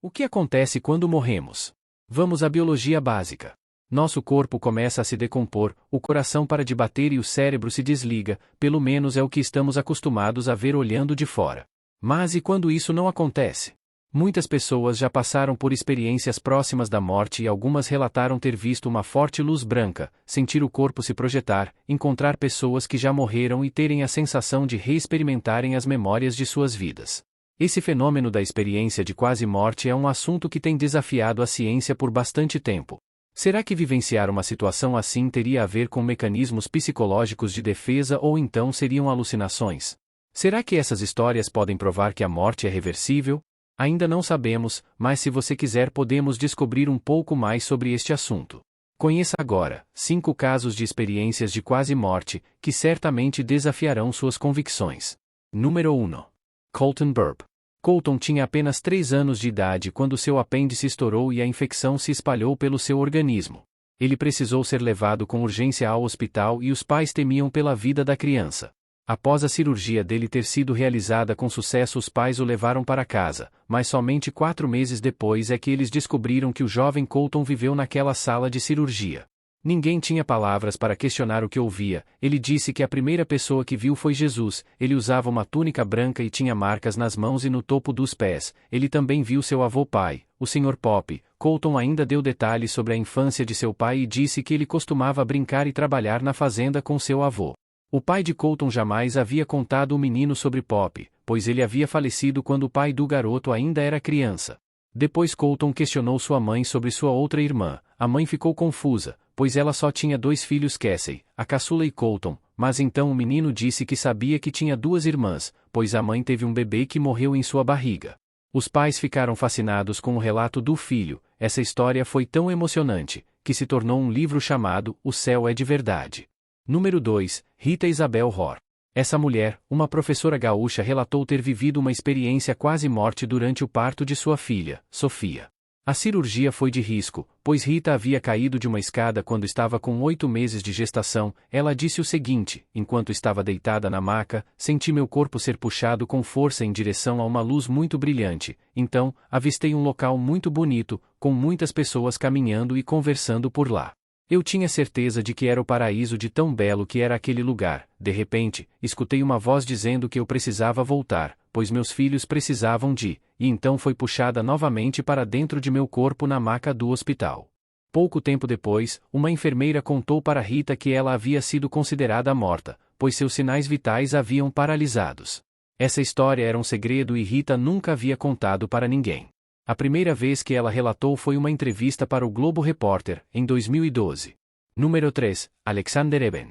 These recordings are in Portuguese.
O que acontece quando morremos? Vamos à biologia básica. Nosso corpo começa a se decompor, o coração para de bater e o cérebro se desliga, pelo menos é o que estamos acostumados a ver olhando de fora. Mas e quando isso não acontece? Muitas pessoas já passaram por experiências próximas da morte e algumas relataram ter visto uma forte luz branca, sentir o corpo se projetar, encontrar pessoas que já morreram e terem a sensação de reexperimentarem as memórias de suas vidas. Esse fenômeno da experiência de quase morte é um assunto que tem desafiado a ciência por bastante tempo. Será que vivenciar uma situação assim teria a ver com mecanismos psicológicos de defesa ou então seriam alucinações? Será que essas histórias podem provar que a morte é reversível? Ainda não sabemos, mas se você quiser podemos descobrir um pouco mais sobre este assunto. Conheça agora 5 casos de experiências de quase morte, que certamente desafiarão suas convicções. Número 1. Colton Burp. Colton tinha apenas 3 anos de idade quando seu apêndice estourou e a infecção se espalhou pelo seu organismo. Ele precisou ser levado com urgência ao hospital e os pais temiam pela vida da criança. Após a cirurgia dele ter sido realizada com sucesso, os pais o levaram para casa, mas somente 4 meses depois é que eles descobriram que o jovem Colton viveu naquela sala de cirurgia. Ninguém tinha palavras para questionar o que ouvia. Ele disse que a primeira pessoa que viu foi Jesus. Ele usava uma túnica branca e tinha marcas nas mãos e no topo dos pés. Ele também viu seu avô-pai, o Sr. Pop. Colton ainda deu detalhes sobre a infância de seu pai e disse que ele costumava brincar e trabalhar na fazenda com seu avô. O pai de Colton jamais havia contado ao menino sobre Pop, pois ele havia falecido quando o pai do garoto ainda era criança. Depois Colton questionou sua mãe sobre sua outra irmã. A mãe ficou confusa, pois ela só tinha 2 filhos, Casey, a caçula, e Colton, mas então o menino disse que sabia que tinha 2 irmãs, pois a mãe teve um bebê que morreu em sua barriga. Os pais ficaram fascinados com o relato do filho. Essa história foi tão emocionante, que se tornou um livro chamado O Céu é de Verdade. Número 2. Rita Isabel Rohr. Essa mulher, uma professora gaúcha, relatou ter vivido uma experiência quase morte durante o parto de sua filha, Sofia. A cirurgia foi de risco, pois Rita havia caído de uma escada quando estava com 8 meses de gestação. Ela disse o seguinte: enquanto estava deitada na maca, senti meu corpo ser puxado com força em direção a uma luz muito brilhante. Então, avistei um local muito bonito, com muitas pessoas caminhando e conversando por lá. Eu tinha certeza de que era o paraíso de tão belo que era aquele lugar. De repente, escutei uma voz dizendo que eu precisava voltar, pois meus filhos precisavam de, e então foi puxada novamente para dentro de meu corpo na maca do hospital. Pouco tempo depois, uma enfermeira contou para Rita que ela havia sido considerada morta, pois seus sinais vitais haviam paralisados. Essa história era um segredo e Rita nunca havia contado para ninguém. A primeira vez que ela relatou foi uma entrevista para o Globo Repórter, em 2012. Número 3. Alexander Eben.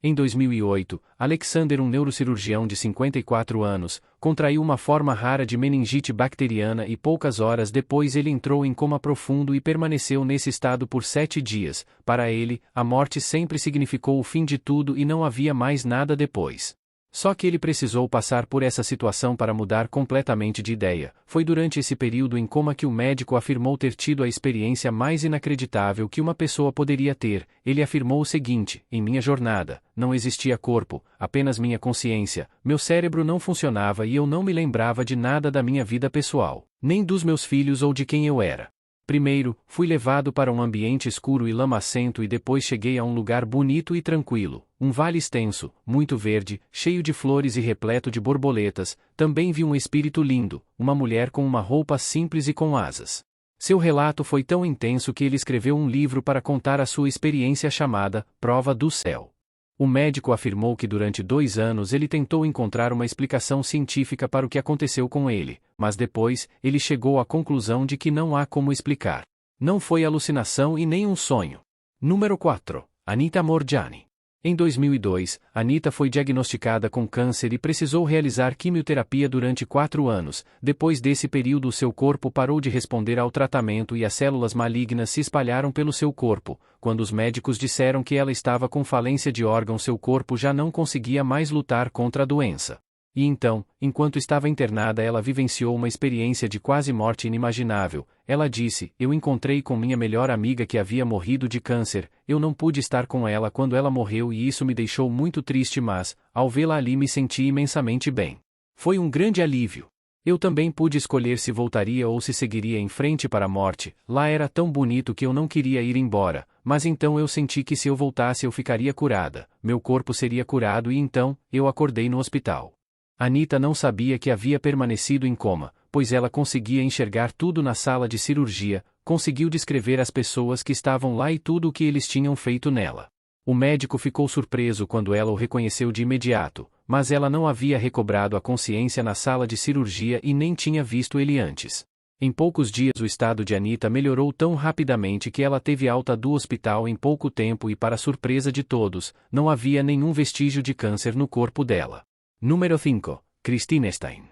Em 2008, Alexander, um neurocirurgião de 54 anos, contraiu uma forma rara de meningite bacteriana e poucas horas depois ele entrou em coma profundo e permaneceu nesse estado por 7 dias. Para ele, a morte sempre significou o fim de tudo e não havia mais nada depois. Só que ele precisou passar por essa situação para mudar completamente de ideia. Foi durante esse período em coma que o médico afirmou ter tido a experiência mais inacreditável que uma pessoa poderia ter. Ele afirmou o seguinte: em minha jornada, não existia corpo, apenas minha consciência, meu cérebro não funcionava e eu não me lembrava de nada da minha vida pessoal, nem dos meus filhos ou de quem eu era. Primeiro, fui levado para um ambiente escuro e lamacento e depois cheguei a um lugar bonito e tranquilo, um vale extenso, muito verde, cheio de flores e repleto de borboletas. Também vi um espírito lindo, uma mulher com uma roupa simples e com asas. Seu relato foi tão intenso que ele escreveu um livro para contar a sua experiência chamada Prova do Céu. O médico afirmou que durante 2 anos ele tentou encontrar uma explicação científica para o que aconteceu com ele, mas depois, ele chegou à conclusão de que não há como explicar. Não foi alucinação e nem um sonho. Número 4. Anita Moorjani. Em 2002, Anita foi diagnosticada com câncer e precisou realizar quimioterapia durante 4 anos. Depois desse período, seu corpo parou de responder ao tratamento e as células malignas se espalharam pelo seu corpo. Quando os médicos disseram que ela estava com falência de órgão, seu corpo já não conseguia mais lutar contra a doença. E então, enquanto estava internada, ela vivenciou uma experiência de quase morte inimaginável. Ela disse: eu encontrei com minha melhor amiga que havia morrido de câncer. Eu não pude estar com ela quando ela morreu e isso me deixou muito triste, mas, ao vê-la ali, me senti imensamente bem. Foi um grande alívio. Eu também pude escolher se voltaria ou se seguiria em frente para a morte. Lá era tão bonito que eu não queria ir embora, mas então eu senti que se eu voltasse eu ficaria curada, meu corpo seria curado e então, eu acordei no hospital. Anita não sabia que havia permanecido em coma, pois ela conseguia enxergar tudo na sala de cirurgia, conseguiu descrever as pessoas que estavam lá e tudo o que eles tinham feito nela. O médico ficou surpreso quando ela o reconheceu de imediato, mas ela não havia recobrado a consciência na sala de cirurgia e nem tinha visto ele antes. Em poucos dias o estado de Anita melhorou tão rapidamente que ela teve alta do hospital em pouco tempo e, para surpresa de todos, não havia nenhum vestígio de câncer no corpo dela. Número 5. Christine Stein.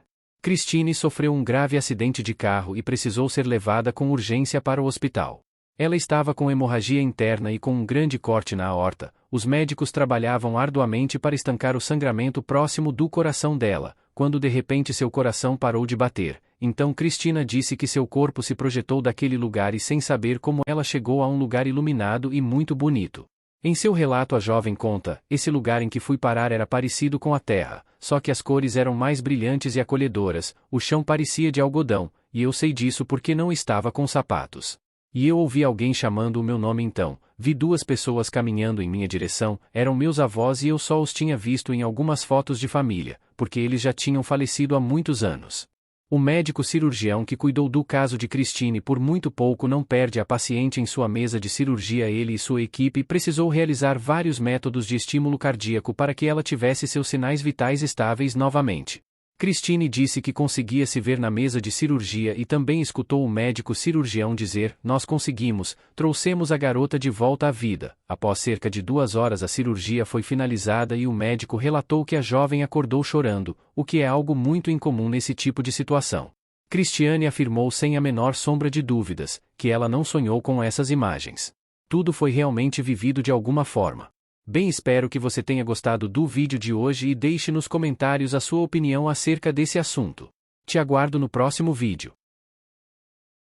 Christine sofreu um grave acidente de carro e precisou ser levada com urgência para o hospital. Ela estava com hemorragia interna e com um grande corte na aorta. Os médicos trabalhavam arduamente para estancar o sangramento próximo do coração dela, quando de repente seu coração parou de bater. Então Cristina disse que seu corpo se projetou daquele lugar e, sem saber como, ela chegou a um lugar iluminado e muito bonito. Em seu relato a jovem conta: esse lugar em que fui parar era parecido com a terra, só que as cores eram mais brilhantes e acolhedoras, o chão parecia de algodão, e eu sei disso porque não estava com sapatos. E eu ouvi alguém chamando o meu nome então, vi duas pessoas caminhando em minha direção, eram meus avós e eu só os tinha visto em algumas fotos de família, porque eles já tinham falecido há muitos anos. O médico cirurgião que cuidou do caso de Christine por muito pouco não perde a paciente em sua mesa de cirurgia. Ele e sua equipe precisou realizar vários métodos de estímulo cardíaco para que ela tivesse seus sinais vitais estáveis novamente. Christine disse que conseguia se ver na mesa de cirurgia e também escutou o médico cirurgião dizer: "Nós conseguimos, trouxemos a garota de volta à vida." Após cerca de 2 horas a cirurgia foi finalizada e o médico relatou que a jovem acordou chorando, o que é algo muito incomum nesse tipo de situação. Christiane afirmou sem a menor sombra de dúvidas, que ela não sonhou com essas imagens. Tudo foi realmente vivido de alguma forma. Bem, espero que você tenha gostado do vídeo de hoje e deixe nos comentários a sua opinião acerca desse assunto. Te aguardo no próximo vídeo.